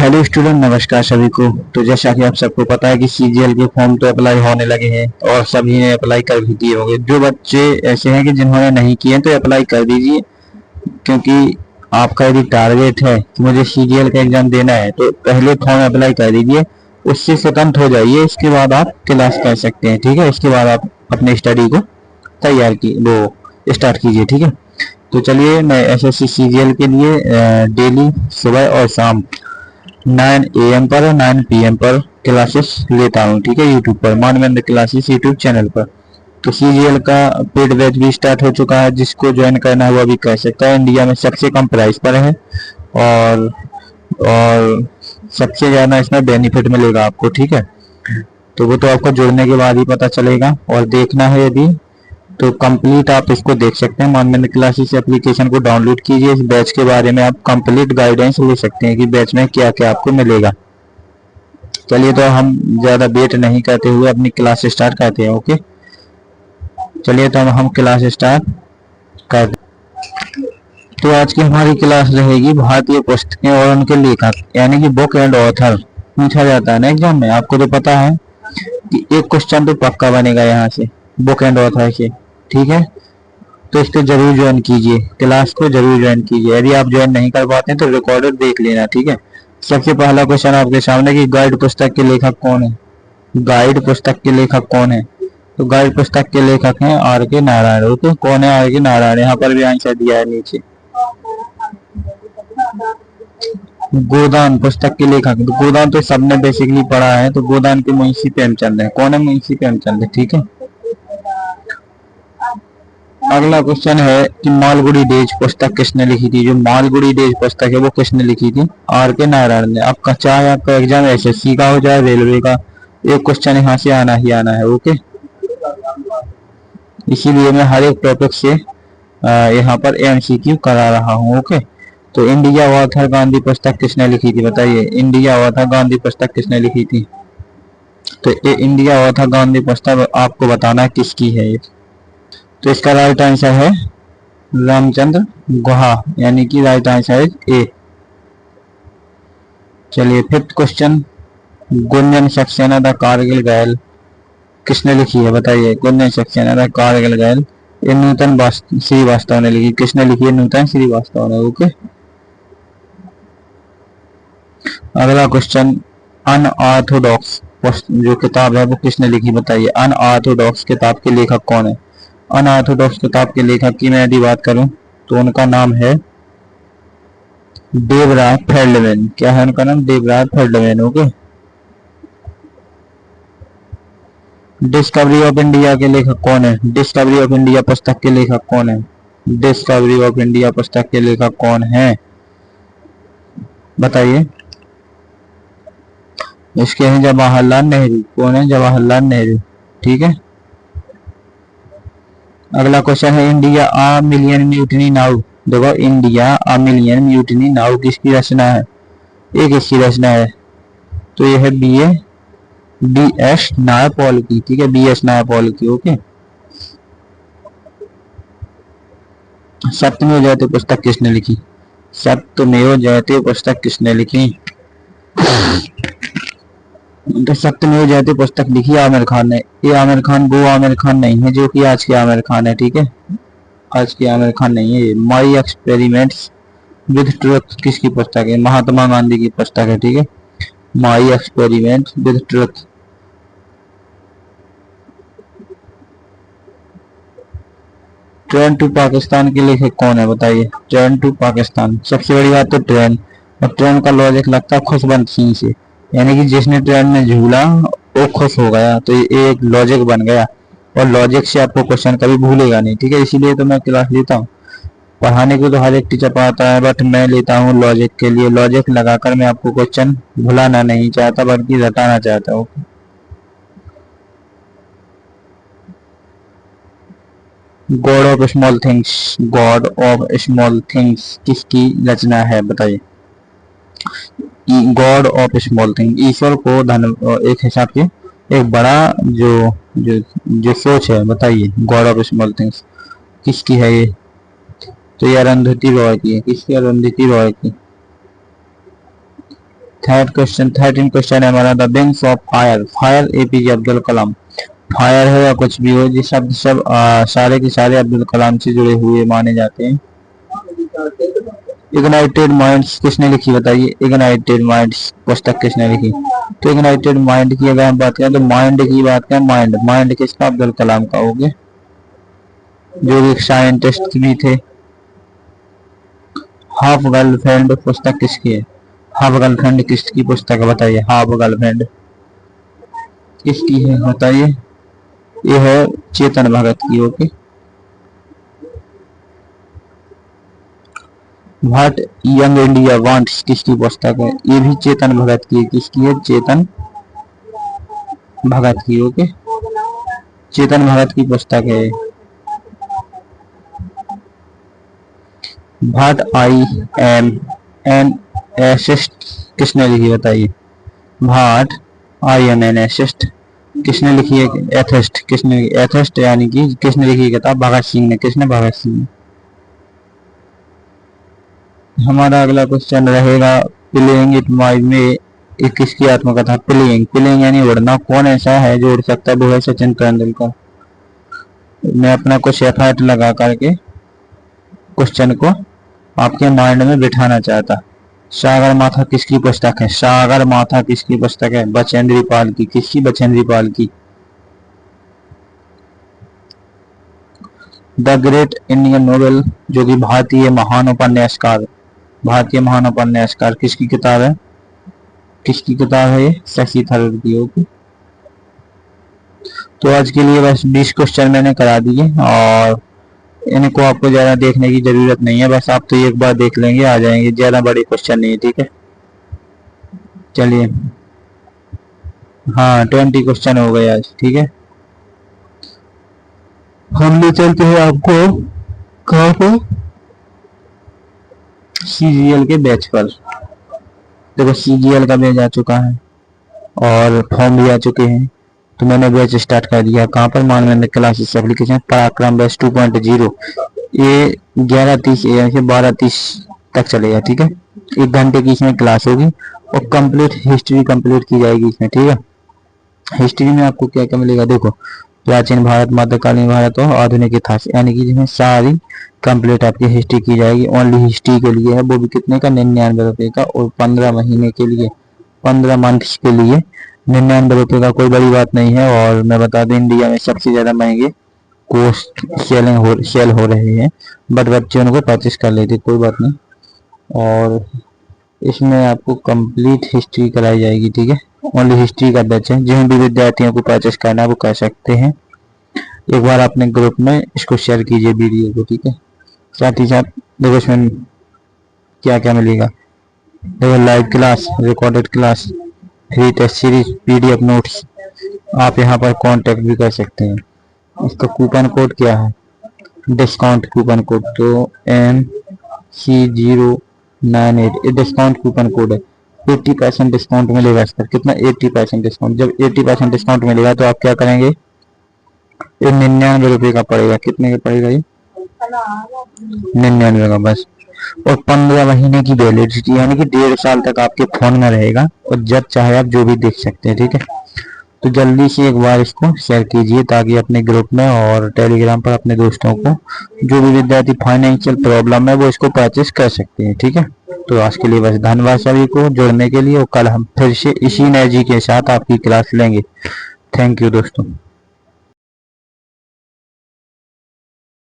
Hello student, नमस्कार सभी को। तो जैसा कि आप सबको पता है कि सीजीएल के फॉर्म तो अप्लाई होने लगे हैं और सभी ने अप्लाई कर भी दिए होंगे। जो बच्चे ऐसे हैं कि जिन्होंने नहीं किए तो अप्लाई कर दीजिए, क्योंकि आपका यदि टारगेट है कि मुझे सीजीएल का एग्जाम देना है तो पहले फॉर्म अप्लाई कर दीजिए, उससे स्वतंत्र हो जाइए। इसके बाद आप क्लास कर सकते हैं, ठीक है। इसके बाद आप अपने स्टडी को तैयार की वो स्टार्ट कीजिए, ठीक है। तो चलिए, मैं एसएससी सीजीएल के लिए डेली सुबह और शाम 9 AM पर और 9 PM पर क्लासेस लेता हूँ, ठीक है। यूट्यूब पर मानवेंद्र क्लासेस यूट्यूब चैनल पर। तो सीजीएल का पेड बैच भी स्टार्ट हो चुका है, जिसको ज्वाइन करना है वो भी कर सकता है। इंडिया में सबसे कम प्राइस पर है और और सबसे ज़्यादा इसमें बेनिफिट मिलेगा आपको, ठीक है। तो वो तो आपको जुड़ने के बाद ही पता चलेगा। और देखना है यदि तो कंप्लीट आप इसको देख सकते हैं। मानवेंद्र क्लासेस एप्लीकेशन को डाउनलोड कीजिए। इस बैच के बारे में आप कंप्लीट गाइडेंस ले सकते हैं कि बैच में क्या क्या आपको मिलेगा। चलिए, तो हम ज़्यादा वेट नहीं करते हुए अपनी क्लास स्टार्ट करते हैं। ओके, चलिए तो हम क्लास स्टार्ट कर। तो आज की हमारी क्लास रहेगी भारतीय पुस्तकें और उनके लेखक, यानी कि बुक एंड ऑथर। पूछा जाता है ना एग्जाम में, आपको तो पता है कि एक क्वेश्चन तो पक्का बनेगा यहाँ से बुक एंड ऑथर से, ठीक है। तो इसको जरूर ज्वाइन कीजिए, क्लास को जरूर ज्वाइन कीजिए। यदि आप ज्वाइन नहीं कर पाते हैं तो रिकॉर्डर देख लेना, ठीक है। सबसे पहला क्वेश्चन आपके सामने कि गाइड पुस्तक के लेखक कौन है। गाइड पुस्तक के लेखक कौन है? तो गाइड पुस्तक के लेखक हैं आर के नारायण। ओके, कौन है आर के नारायण? यहाँ पर भी आंसर दिया है नीचे। गोदान पुस्तक के लेखक, तो गोदान तो सबने बेसिकली पढ़ा है, तो गोदान के मुंशी प्रेमचंद है। कौन है? मुंशी प्रेमचंद, ठीक है। अगला क्वेश्चन है कि मालगुडी डेज पुस्तक किसने लिखी थी। जो मालगुडी डेज पुस्तक है वो किसने लिखी थी? आर के नारायण ने। आपका चाहे आपका एग्जाम एसएससी का हो जाए रेलवे का, एक क्वेश्चन यहाँ से आना ही आना है। ओके, इसीलिए मैं हर एक टॉपिक से यहाँ पर एमसीक्यू करा रहा हूँ। ओके, तो इंडिया ऑथर गांधी पुस्तक किसने लिखी थी? बताइए, इंडिया ऑथर गांधी पुस्तक किसने लिखी थी? तो ये इंडिया ऑथर गांधी पुस्तक आपको बताना किसकी है ये। तो इसका राइट आंसर है रामचंद्र गुहा, यानी कि राइट आंसर है ए। चलिए, fifth question, Gunjan Saxena the Kargil गैल किसने लिखी है? बताइए, गुंजन सक्सेना द कारगिल गैल ये नूतन श्रीवास्तव ने लिखी। किसने लिखी है? नूतन श्रीवास्तव ने। ओके, अगला क्वेश्चन, अनऑर्थोडॉक्स जो किताब है वो किसने लिखी? बताइए, अनऑर्थोडॉक्स किताब के लेखक कौन है? अनऑर्थोडॉक्स किताब के लेखक की मैं यदि बात करूं तो उनका नाम है देवराय फेल्डमैन। क्या है उनका नाम? Devaraya Feldman. Okay, discovery of India के लेखक कौन है? डिस्कवरी ऑफ इंडिया पुस्तक के लेखक कौन है? डिस्कवरी ऑफ इंडिया पुस्तक के लेखक कौन है? बताइए। इसके हैं जवाहरलाल नेहरू। कौन है? जवाहरलाल नेहरू, ठीक है। अगला क्वेश्चन है, इंडिया आ मिलियन म्यूटनी नाउ। देखो, इंडिया आ मिलियन म्यूटनी नाउ किसकी रचना है? एक इसकी रचना है, तो यह है बी एस नायपॉल की, ठीक है। बी एस नायपॉल की। ओके, सत्यमेव जयते पुस्तक किसने लिखी? सत्यमेव जयते पुस्तक किसने लिखी? तो सत्यमेव जयते पुस्तक लिखी आमिर खान ने। ये आमिर खान वो आमिर खान नहीं है जो कि आज के आमिर खान है, ठीक है। आज के आमिर खान नहीं है। माई एक्सपेरिमेंट्स विद ट्रुथ किसकी पुस्तक है? महात्मा गांधी की पुस्तक है, ठीक है। My experiment with truth. Train to Pakistan के लेखक कौन है? बताइए, ट्रेन टू पाकिस्तान। सबसे बड़ी बात तो ट्रेन, और ट्रेन का लॉजिक लगता है खुशबंद सिंह से, यानी कि जिसने ट्रेन में झूला वो खुश हो गया, तो ये एक लॉजिक बन गया। और लॉजिक से आपको क्वेश्चन कभी भूलेगा नहीं, ठीक है। इसीलिए तो मैं क्लास लेता हूँ। पढ़ाने को तो हर एक टीचर पढ़ाता है, बट मैं लेता हूँ लॉजिक के लिए। लॉजिक लगाकर मैं आपको क्वेश्चन भुलाना नहीं चाहता बल्कि रटाना चाहता हूँ। God of small things, God of small things किसकी रचना है? बताइए, गॉड ऑफ स्मॉल थिंग, ईश्वर को धन एक हिसाब से एक बड़ा जो जो जो सोच है। बताइए, गॉड ऑफ स्मॉल थिंग्स किसकी है ये? तो ये अरुंधति रॉय की है। किसकी? अरुंधति रॉय की। थर्टीन क्वेश्चन है हमारा, the wings of fire, fire APJ Abdul Kalam. Fire हो या कुछ भी हो, ये शब्द सब सारे के सारे अब्दुल कलाम से जुड़े हुए माने जाते हैं। इग्नाइटेड माइंड्स किसने लिखी बताइए, इग्नाइटेड माइंड्स पुस्तक किसने लिखी। तो इग्नाइटेड माइंड की अगर हम बात करें तो माइंड की बात करें, माइंड माइंड किसका, अब्दुल कलाम का हो गया, जो एक साइंटिस्ट भी थे। हाफ गर्लफ्रेंड पुस्तक किसकी है, हाफ गर्लफ्रेंड किसकी पुस्तक है बताइए, हाफ गर्लफ्रेंड किसकी है बताइए, ये है चेतन भगत की। Okay, what young India wants किसकी पुस्तक है, ये भी चेतन भगत की है। किसकी है, चेतन भगत की। ओके, चेतन भगत की पुस्तक है। What I am an atheist किसने लिखी बताइए, what I am an atheist किसने लिखी है, एथिस्ट किसने, एथिस्ट यानी कि किसने लिखी है किताब, भगत सिंह ने। किसने, भगत सिंह ने। हमारा अगला क्वेश्चन रहेगा, प्लेइंग इट माई में किसकी आत्मकथा, प्लेइंग, प्लेइंग यानी उड़ना, कौन ऐसा है जो उड़ सकता है, वो है सचिन तेंदुलकर। मैं अपना कुछ एफर्ट लगा करके क्वेश्चन को आपके माइंड में बिठाना चाहता। सागर माथा किसकी पुस्तक है, सागर माथा किसकी पुस्तक है, बचेंद्री पाल की। किसकी, बचेंद्री पाल की। द ग्रेट इंडियन नोवेल जो कि भारतीय महान उपन्यासकार, भारतीय महान उपन्यासकार किसकी किताब है, किसकी किताब है ये, शशि थरूर की। होगी। तो आज के लिए बस 20 क्वेश्चन मैंने करा दिए और इनको आपको ज्यादा देखने की जरूरत नहीं है, बस आप तो एक बार देख लेंगे आ जाएंगे, ज्यादा बड़े क्वेश्चन नहीं है। ठीक है, चलिए, हाँ 20 क्वेश्चन हो गए आज। ठीक है, हम ले चलते हैं आपको कहाँ पर, सीजीएल के बैच पर। देखो सीजीएल का बैच आ चुका है और फॉर्म भी आ चुके हैं, तो मैंने बैच स्टार्ट कर दिया। कहाँ पर, मानवेंद्र क्लासेस एप्लीकेशन पराक्रम बैच 2.0। ये 11:30 AM से 12:30 तक चलेगा। ठीक है, 1 घंटे की इसमें क्लास होगी और कंप्लीट हिस्ट्री कंप्लीट की जाएगी इसमें। ठीक है, हिस्ट्री में आपको क्या क्या मिलेगा, देखो प्राचीन भारत, मध्यकालीन भारत और आधुनिक इतिहास, यानी कि जिसमें सारी कंप्लीट आपकी हिस्ट्री की जाएगी। ओनली हिस्ट्री के लिए है, वो भी कितने का, 99 रुपए का, और 15 महीने के लिए, 15 मंथ्स के लिए 99 रुपए का, कोई बड़ी बात नहीं है। और मैं बता दूं इंडिया में सबसे ज्यादा महंगे कोर्स सेल हो रहे हैं, बट बच्चे उनको परचेस कर लेते, कोई बात नहीं। और इसमें आपको कंप्लीट हिस्ट्री कराई जाएगी। ठीक है, ओनली हिस्ट्री का बैच है, जिन भी विद्यार्थियों को परचेस करना है वो कर सकते हैं। एक बार अपने ग्रुप में इसको शेयर कीजिए वीडियो को। ठीक है, साथ ही साथ देखो इसमें क्या क्या मिलेगा, देखो live class, recorded class, free test series, PDF notes, आप यहाँ पर कांटेक्ट भी कर सकते हैं। इसका कूपन कोड क्या है, डिस्काउंट कूपन कोड, तो MC098 ये डिस्काउंट कूपन कोड है। 80% डिस्काउंट मिलेगा इस पर। कितना, 80% डिस्काउंट। जब 80% डिस्काउंट मिलेगा तो आप क्या करेंगे, ये 99 रुपए का पड़ेगा। कितने का पड़ेगा ये, 99 का बस। और 15 महीने की वैलिडिटी, यानी कि 1.5 साल तक आपके फोन में रहेगा और जब चाहे आप जो भी देख सकते हैं। ठीक है, तो जल्दी से एक बार इसको शेयर कीजिए ताकि अपने ग्रुप में और टेलीग्राम पर अपने दोस्तों को, जो भी विद्यार्थी फाइनेंशियल प्रॉब्लम है वो इसको परचेस कर सकते हैं। ठीक है, तो आज के लिए बस धन्यवाद सभी को जुड़ने के लिए, और कल हम फिर से इसी एनर्जी के साथ आपकी क्लास लेंगे। थैंक यू दोस्तों।